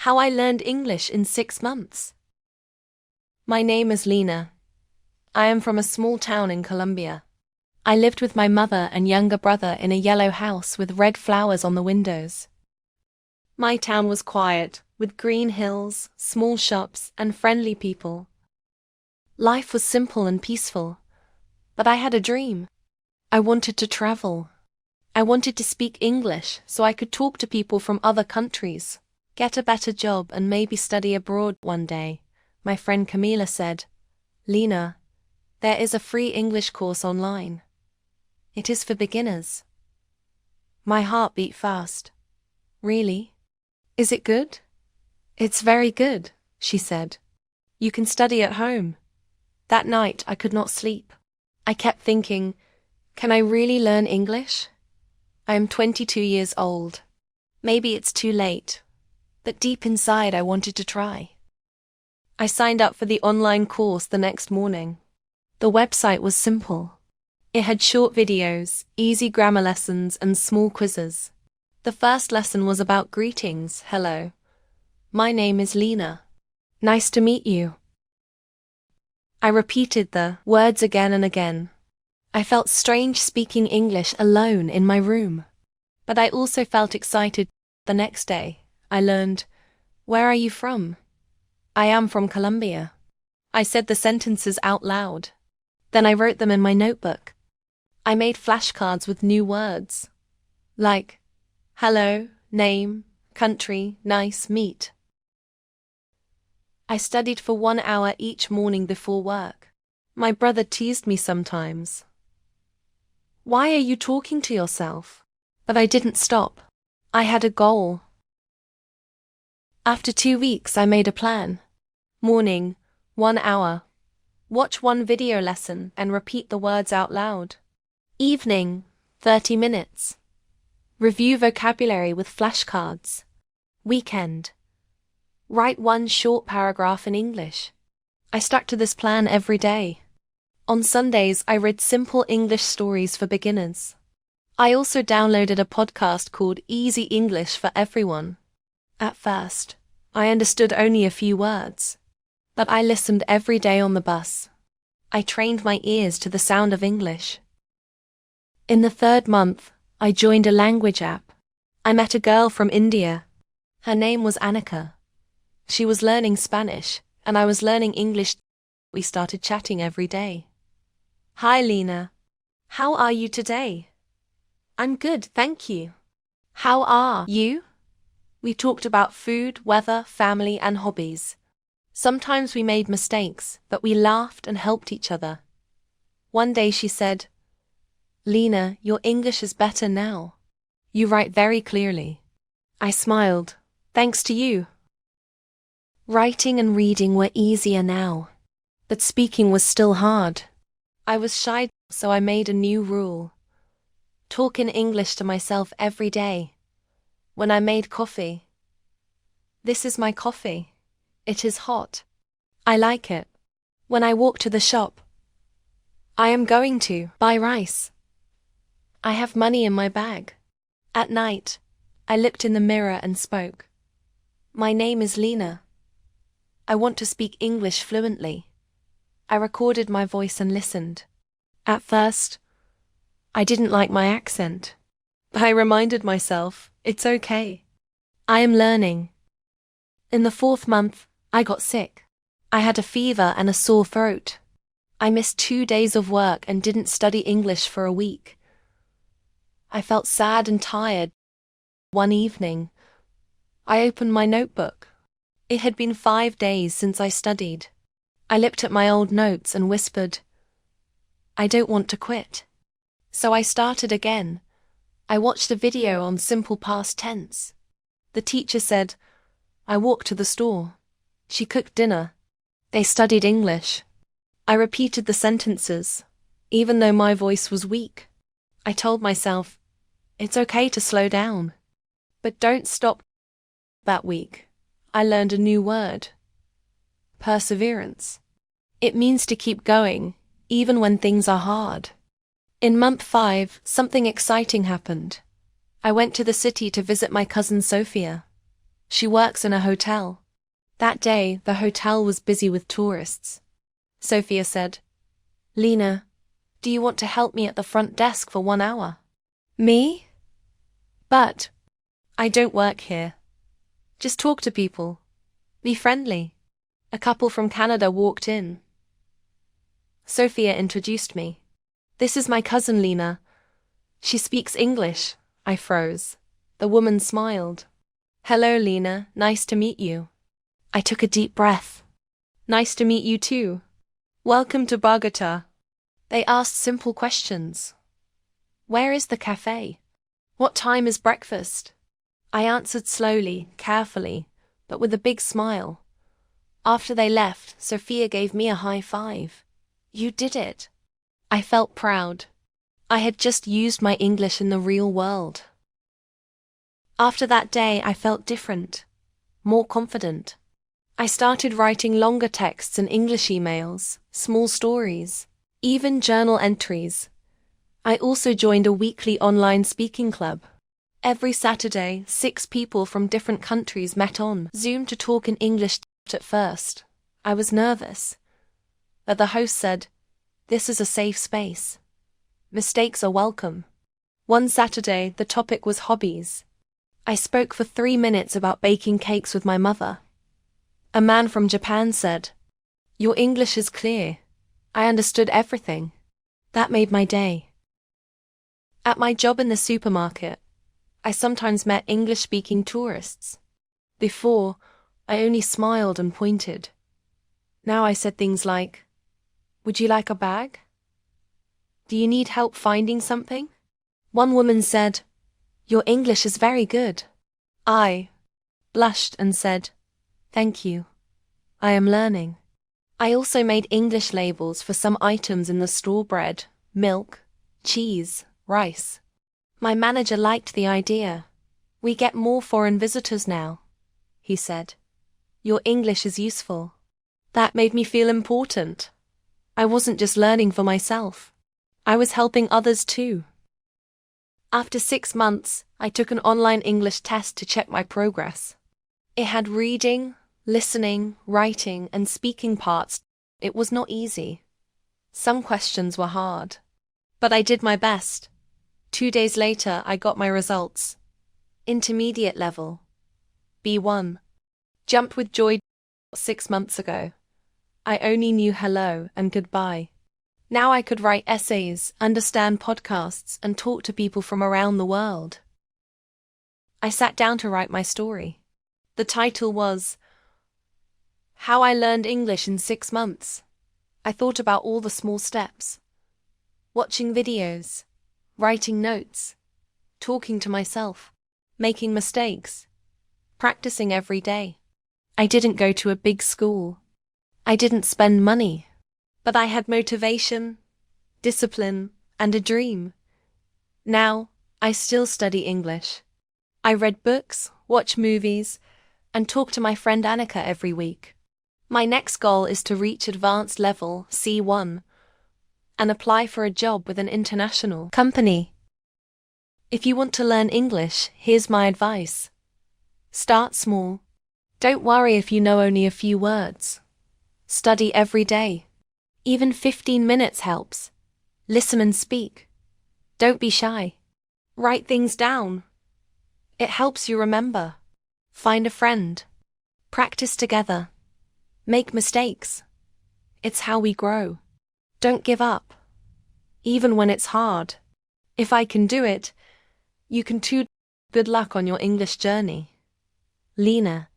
How I learned English in 6 months. My name is Lena. I am from a small town in Colombia. I lived with my mother and younger brother in a yellow house with red flowers on the windows. My town was quiet, with green hills, small shops, and friendly people. Life was simple and peaceful, but I had a dream. I wanted to travel. I wanted to speak English so I could talk to people from other countries, get a better job, and maybe study abroad one day. My friend Camila said, "Lena, there is a free English course online. It is for beginners." My heart beat fast. "Really? Is it good?" "It's very good," she said. "You can study at home." That night I could not sleep. I kept thinking, can I really learn English? I am 22 years old. Maybe it's too late. But deep inside I wanted to try. I signed up for the online course the next morning. The website was simple. It had short videos, easy grammar lessons, and small quizzes. The first lesson was about greetings. "Hello. My name is Lena. Nice to meet you." I repeated the words again and again. I felt strange speaking English alone in my room. But I also felt excited. The next day, I learned, "Where are you from?" "I am from Colombia." I said the sentences out loud. Then I wrote them in my notebook. I made flashcards with new words, like hello, name, country, nice, meet. I studied for 1 hour each morning before work. My brother teased me sometimes. "Why are you talking to yourself?" But I didn't stop. I had a goal. After 2 weeks, I made a plan. Morning, 1 hour. Watch one video lesson and repeat the words out loud. Evening, 30 minutes. Review vocabulary with flashcards. Weekend. Write one short paragraph in English. I stuck to this plan every day. On Sundays, I read simple English stories for beginners. I also downloaded a podcast called Easy English for Everyone. At first, I understood only a few words, but I listened every day on the bus. I trained my ears to the sound of English. In the 3rd month, I joined a language app. I met a girl from India. Her name was Annika. She was learning Spanish, and I was learning English. We started chatting every day. "Hi, Lena. How are you today?" "I'm good, thank you." "How are you?" We talked about food, weather, family, and hobbies. Sometimes we made mistakes, but we laughed and helped each other. One day she said, "Lena, your English is better now. You write very clearly." I smiled. "Thanks to you." Writing and reading were easier now, but speaking was still hard. I was shy, so I made a new rule. Talk in English to myself every day. When I made coffee, "This is my coffee. It is hot. I like it." When I walk to the shop, "I am going to buy rice. I have money in my bag." At night, I looked in the mirror and spoke. "My name is Lena. I want to speak English fluently." I recorded my voice and listened. At first, I didn't like my accent. I reminded myself, it's okay. I am learning. In the 4th month, I got sick. I had a fever and a sore throat. I missed 2 days of work and didn't study English for a week. I felt sad and tired. One evening, I opened my notebook. It had been 5 days since I studied. I looked at my old notes and whispered, "I don't want to quit." So I started again. I watched a video on simple past tense. The teacher said, "I walked to the store." She cooked dinner. They studied English. I repeated the sentences, even though my voice was weak. I told myself, it's okay to slow down. But don't stop. That week, I learned a new word. Perseverance. It means to keep going, even when things are hard. In month 5, something exciting happened. I went to the city to visit my cousin Sophia. She works in a hotel. That day, the hotel was busy with tourists. Sophia said, Lena, do you want to help me at the front desk for 1 hour? Me? But I don't work here. Just talk to people. Be friendly. A couple from Canada walked in. Sophia introduced me. This is my cousin Lena. She speaks English. I froze. The woman smiled. Hello, Lena. Nice to meet you. I took a deep breath. Nice to meet you too. Welcome to Bogota. They asked simple questions. Where is the cafe? What time is breakfast? I answered slowly, carefully, but with a big smile. After they left, Sophia gave me a high five. You did it. I felt proud. I had just used my English in the real world. After that day, I felt different, more confident. I started writing longer texts and English emails, small stories, even journal entries. I also joined a weekly online speaking club. Every Saturday, 6 people from different countries met on Zoom to talk in English. At first, I was nervous. But the host said, "This is a safe space. Mistakes are welcome." One Saturday, the topic was hobbies. I spoke for 3 minutes about baking cakes with my mother. A man from Japan said, "Your English is clear. I understood everything." That made my day. At my job in the supermarket, I sometimes met English-speaking tourists. Before, I only smiled and pointed. Now I said things like, "Would you like a bag? Do you need help finding something?" One woman said, "Your English is very good." I blushed and said, "Thank you. I am learning." I also made English labels for some items in the store: bread, milk, cheese, rice. My manager liked the idea. "We get more foreign visitors now," he said. "Your English is useful." That made me feel important. I wasn't just learning for myself. I was helping others too. After 6 months, I took an online English test to check my progress. It had reading, listening, writing, and speaking parts. It was not easy. Some questions were hard. But I did my best. 2 days later, I got my results. Intermediate level. B1. Jumped with joy. 6 months ago, I only knew hello and goodbye. Now I could write essays, understand podcasts, and talk to people from around the world. I sat down to write my story. The title was How I Learned English in 6 Months. I thought about all the small steps. Watching videos, writing notes, talking to myself, making mistakes, practicing every day. I didn't go to a big school. I didn't spend money. But I had motivation, discipline, and a dream. Now, I still study English. I read books, watch movies, and talk to my friend Annika every week. My next goal is to reach advanced level C1 and apply for a job with an international company. If you want to learn English, here's my advice. Start small. Don't worry if you know only a few words. Study every day. Even 15 minutes helps. Listen and speak. Don't be shy. Write things down. It helps you remember. Find a friend. Practice together. Make mistakes. It's how we grow. Don't give up. Even when it's hard. If I can do it, you can too. Good luck on your English journey. Lena.